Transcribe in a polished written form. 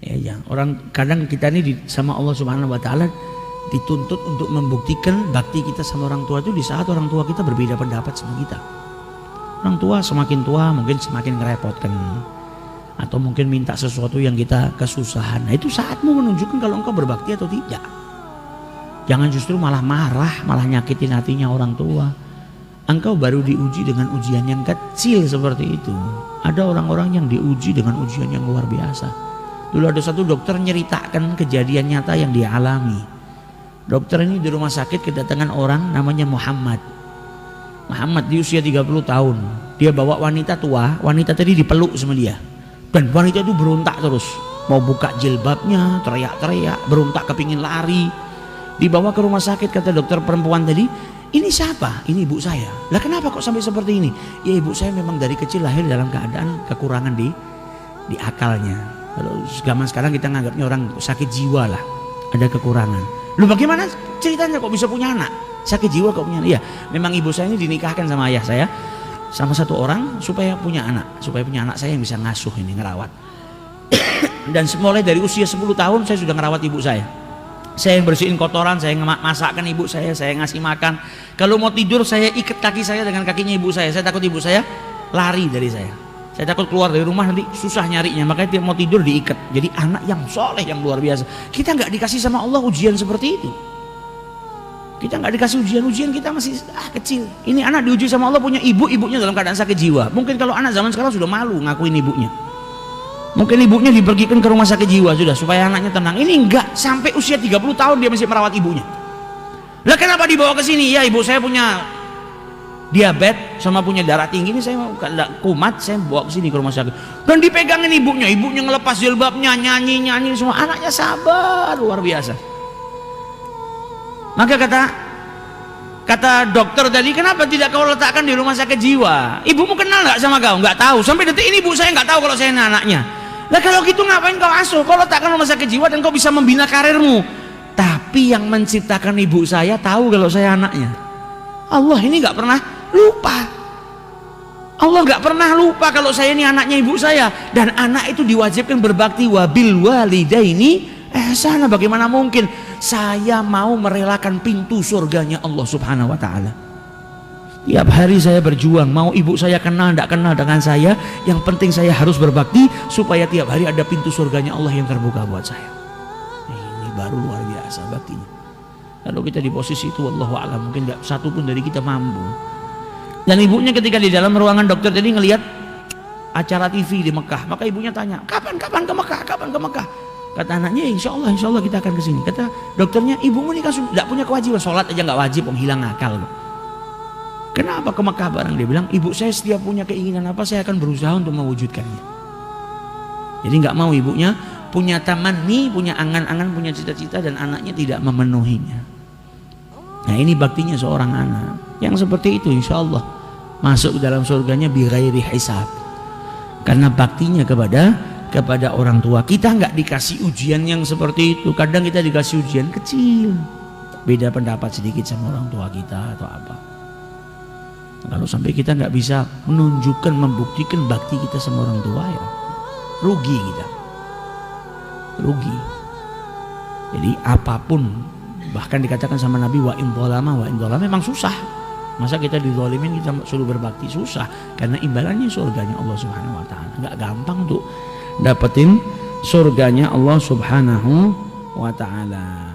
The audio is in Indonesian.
Ya, orang kadang kita ini sama Allah Subhanahu wa taala dituntut untuk membuktikan bakti kita sama orang tua itu di saat orang tua kita berbeda pendapat sama kita. Orang tua semakin tua mungkin semakin ngerepotkan, atau mungkin minta sesuatu yang kita kesusahan. Nah, itu saatmu menunjukkan kalau engkau berbakti atau tidak. Jangan justru malah marah, malah nyakitin hatinya orang tua. Engkau baru diuji dengan ujian yang kecil seperti itu. Ada orang-orang yang diuji dengan ujian yang luar biasa. Dulu ada satu dokter nyeritakan kejadian nyata yang dia alami. Dokter ini di rumah sakit kedatangan orang namanya Muhammad. Muhammad di usia 30 tahun. Dia bawa wanita tua, wanita tadi dipeluk sama dia. Dan wanita itu berontak terus. Mau buka jilbabnya, teriak-teriak, berontak kepingin lari. Dibawa ke rumah sakit, kata dokter perempuan tadi, ini siapa? Ini ibu saya. Lah kenapa kok sampai seperti ini? Ya ibu saya memang dari kecil lahir dalam keadaan kekurangan di akalnya. Kalau zaman sekarang kita nganggapnya orang sakit jiwa lah, ada kekurangan. Lu bagaimana ceritanya kok bisa punya anak? Sakit jiwa kok punya anak? Iya, memang ibu saya ini dinikahkan sama ayah saya, sama satu orang supaya punya anak saya yang bisa ngasuh ini, ngerawat. Dan mulai dari usia 10 tahun saya sudah ngerawat ibu saya. Saya yang bersihin kotoran, saya masakkan ibu saya ngasih makan. Kalau mau tidur saya ikat kaki saya dengan kakinya ibu saya takut ibu saya lari dari saya. Saya takut keluar dari rumah nanti susah nyarinya, makanya dia mau tidur diikat. Jadi anak yang soleh yang luar biasa. Kita nggak dikasih sama Allah ujian seperti itu. Kita nggak dikasih ujian kita masih kecil. Ini anak diuji sama Allah punya ibunya dalam keadaan sakit jiwa. Mungkin kalau anak zaman sekarang sudah malu ngakuin ibunya. Mungkin ibunya dipergikan ke rumah sakit jiwa sudah supaya anaknya tenang. Ini enggak, sampai usia 30 tahun dia masih merawat ibunya. Lah kenapa dibawa ke sini? Ya ibu saya punya diabetes sama punya darah tinggi, ini saya kumat, saya bawa ke sini ke rumah sakit. Dan dipegangin ibunya ngelepas jilbabnya, nyanyi semua. Anaknya sabar luar biasa. Maka kata dokter tadi, kenapa tidak kau letakkan di rumah sakit jiwa? Ibumu kenal nggak sama kau? Nggak tahu. Sampai detik ini ibu saya nggak tahu kalau saya ini anaknya. Lah kalau gitu ngapain kau asuh? Kau letakkan rumah sakit jiwa dan kau bisa membina karirmu. Tapi yang menciptakan ibu saya tahu kalau saya anaknya. Allah ini nggak pernah lupa. Allah nggak pernah lupa kalau saya ini anaknya ibu saya. Dan anak itu diwajibkan berbakti, wabil walidaini ihsana. Bagaimana mungkin saya mau merelakan pintu surganya Allah Subhanahu wa taala? Tiap hari saya berjuang, mau ibu saya kenal tidak kenal dengan saya, yang penting saya harus berbakti supaya tiap hari ada pintu surganya Allah yang terbuka buat saya. Ini baru luar biasa baktinya. Kalau kita di posisi itu, wallahu a'lam, mungkin nggak satu pun dari kita mampu. Dan ibunya ketika di dalam ruangan dokter tadi ngelihat acara TV di Mekah, maka ibunya tanya, kapan ke Mekah? Kapan ke Mekah? Kata anaknya, insya Allah kita akan ke sini. Kata dokternya, ibumu ini kan tidak punya kewajiban, sholat aja nggak wajib, hilang akal. Kenapa ke Mekah bareng? Dia bilang, ibu saya setiap punya keinginan apa, saya akan berusaha untuk mewujudkannya. Jadi nggak mau ibunya punya tamanni, punya angan-angan, punya cita-cita, dan anaknya tidak memenuhinya. Nah ini baktinya seorang anak yang seperti itu, insya Allah masuk dalam surganya bi ghairi hisab, karena baktinya kepada orang tua. Kita nggak dikasih ujian yang seperti itu. Kadang kita dikasih ujian kecil, beda pendapat sedikit sama orang tua kita atau apa. Kalau sampai kita nggak bisa menunjukkan, membuktikan bakti kita sama orang tua, ya rugi kita, rugi. Jadi apapun, bahkan dikatakan sama Nabi, wa in dzalama memang susah. Masa kita dizalimin kita suruh berbakti? Susah, karena imbalannya surganya Allah Subhanahu wa taala. Enggak gampang tuh dapetin surganya Allah Subhanahu wa taala.